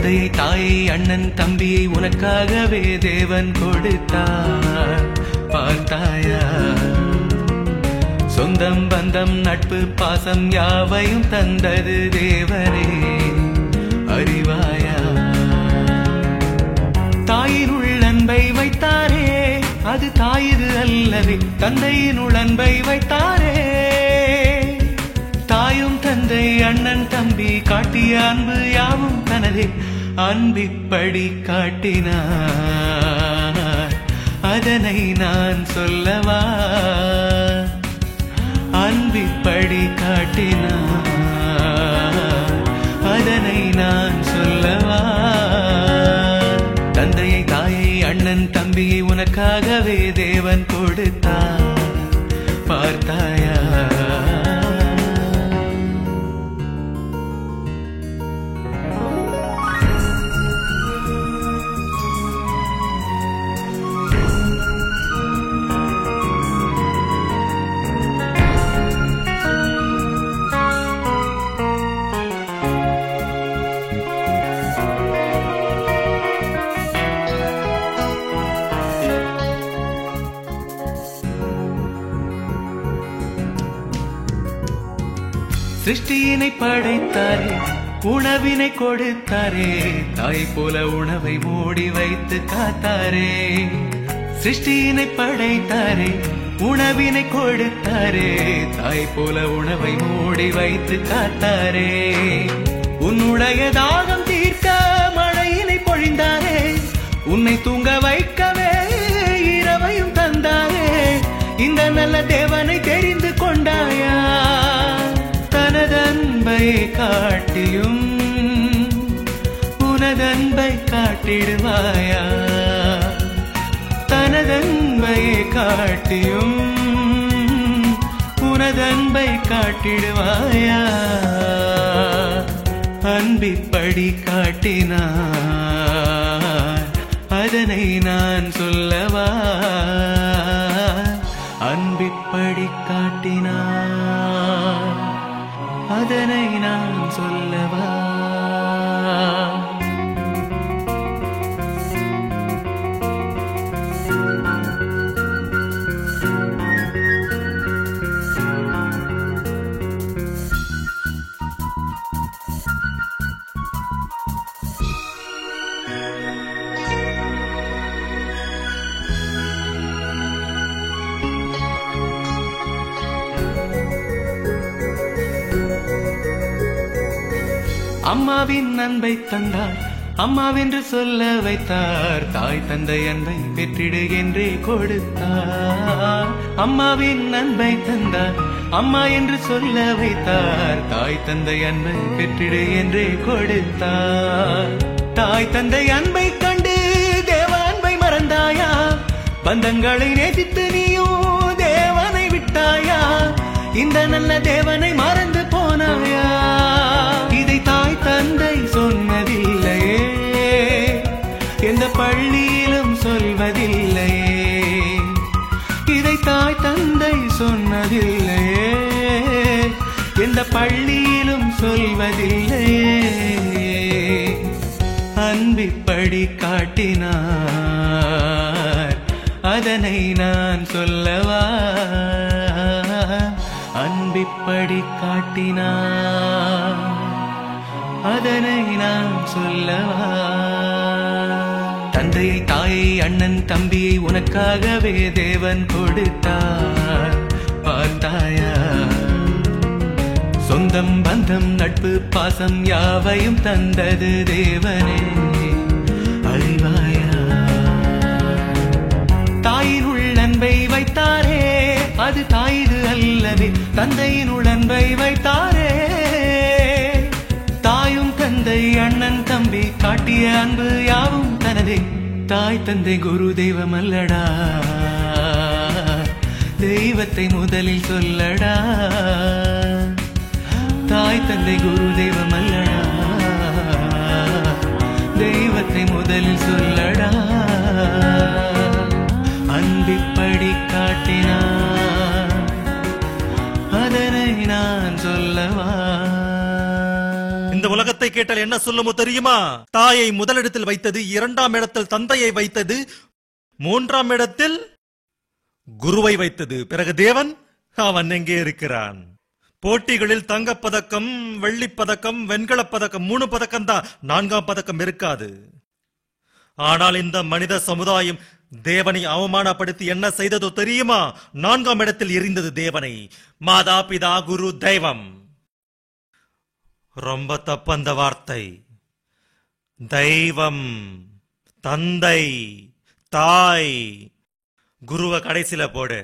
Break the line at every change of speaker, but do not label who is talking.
தந்தையை தாயை அண்ணன் தம்பியை உனக்காகவே தேவன் கொடுத்தார் பார்த்தாயா? சொந்தம் பந்தம் நட்பு பாசம் யாவையும் தந்தது தேவனே அறிவாயா? தாயினுள் அன்பை வைத்தாரே அது தாயிது அல்லவே, தந்தையினுள் அன்பை வைத்தாரே. தாயும் தந்தை அண்ணன் தம்பி காட்டிய அன்பு யாவும் தனதே அன்பிப்படி காட்டினார், அதனை நான் சொல்லவா? அன்பிப்படி காட்டினார், அதனை நான் சொல்லவா? தந்தையை தாயை அண்ணன் தம்பியை உனக்காகவே தேவன் கொடுத்தார் பார்த்தாயா? சிருஷ்டியினை படைத்தாரே உணவினை கொடுத்தாரே, தாய் போல உணவை மூடி வைத்து காத்தாரே. சிருஷ்டியினை படைத்தாரே உணவினை கொடுத்தாரே, தாய் போல உணவை மூடி வைத்து காத்தாரே. உன்னுடைய தாகம் தீர்க்க மழையினை பொழிந்தாரே, உன்னை தூங்க வைக்கவே இரவையும் தந்தாரே. இந்த நல்ல தேவனை தெரிந்து கொண்டாயா? தனதன்பை காட்டியும் உனதன்பை காட்டிடுவாயா? தனதன்பை காட்டியும் உனதன்பை காட்டிடுவாயா? அன்பிப்படி காட்டினார், அதனை நான் சொல்லவா? அன்பிப்படி காட்டினார், அதனை நான் சொல்லவா? அம்மாவின் அன்பை தந்தார், அம்மாவென்று சொல்ல வைத்தார். தாய் தந்தை அன்பை பெற்றிடு என்றே கொடுத்தார். அம்மாவின் அன்பை தந்தார், அம்மா என்று சொல்ல வைத்தார். தாய் தந்தை அன்பை பெற்றிடு என்றே கொடுத்தார். தாய் தந்தை அன்பை கண்டு தேவ அன்பை மறந்தாயா? பந்தங்களை நேசித்து நீயும் தேவனை விட்டாயா? இந்த நல்ல தேவனை மறந்து போனாயா? இதை தாய் தந்தை சொன்னதில்லையே, எந்த பள்ளியிலும் சொல்வதில்லையே. இதை தாய் தந்தை சொன்னதில்லையே, எந்த பள்ளியிலும் சொல்வதில்லையே. அன்பிப்படி காட்டினார், அதனை நான் சொல்லவா? அன்பிப்படி காட்டினார், அதனை நான் சொல்லவா? தந்தையை தாயை அண்ணன் தம்பியை உனக்காகவே தேவன் கொடுத்தார் பார்த்தாயா? சொந்தம் பந்தம் நட்பு பாசம் யாவையும் தந்தது தேவனே அறிவாயா? தாயினுள் அன்பை வைத்தாரே அது தாயிது அல்லவே, தந்தையினுள் அன்பை வைத்தாரே. தாயும் தந்தை அண்ணன் தம்பி காட்டிய அன்பு யாவும் தனதே. தாய் தந்தை குரு தெய்வம் அல்லடா, தெய்வத்தை முதலில் சொல்லடா. தாய் தந்தை குரு தெய்வம் அல்லடா, தெய்வத்தை முதலில் சொல்லடா. அன்பிப்படி காட்டினார், அதனை நான் சொல்லவா?
இந்த உலகத்தை கேட்டால் என்ன சொல்லுமோ தெரியுமா? தாயை முதலிடத்தில் வைத்தது, 2ஆம் இடத்தில் தந்தையை வைத்தது, 3ஆம் இடத்தில் குருவை வைத்தது. பிறகு தேவன் அவன் எங்கே இருக்கிறான்? போட்டிகளில் தங்கப்பதக்கம், வெள்ளிப்பதக்கம், வெண்கலப் பதக்கம், 3 பதக்கம் தான், 4ஆம் பதக்கம் இருக்காது. ஆனால் இந்த மனித சமுதாயம் தேவனை அவமானப்படுத்தி என்ன செய்ததோ தெரியுமா? 4ஆம் இடத்தில் எரிந்தது தேவனை. மாதா, பிதா, குரு, தெய்வம். ரொம்ப தப்பந்த வார்த்தை. தெய்வம், தந்தை, தாய், குருவை கடைசியில போடு.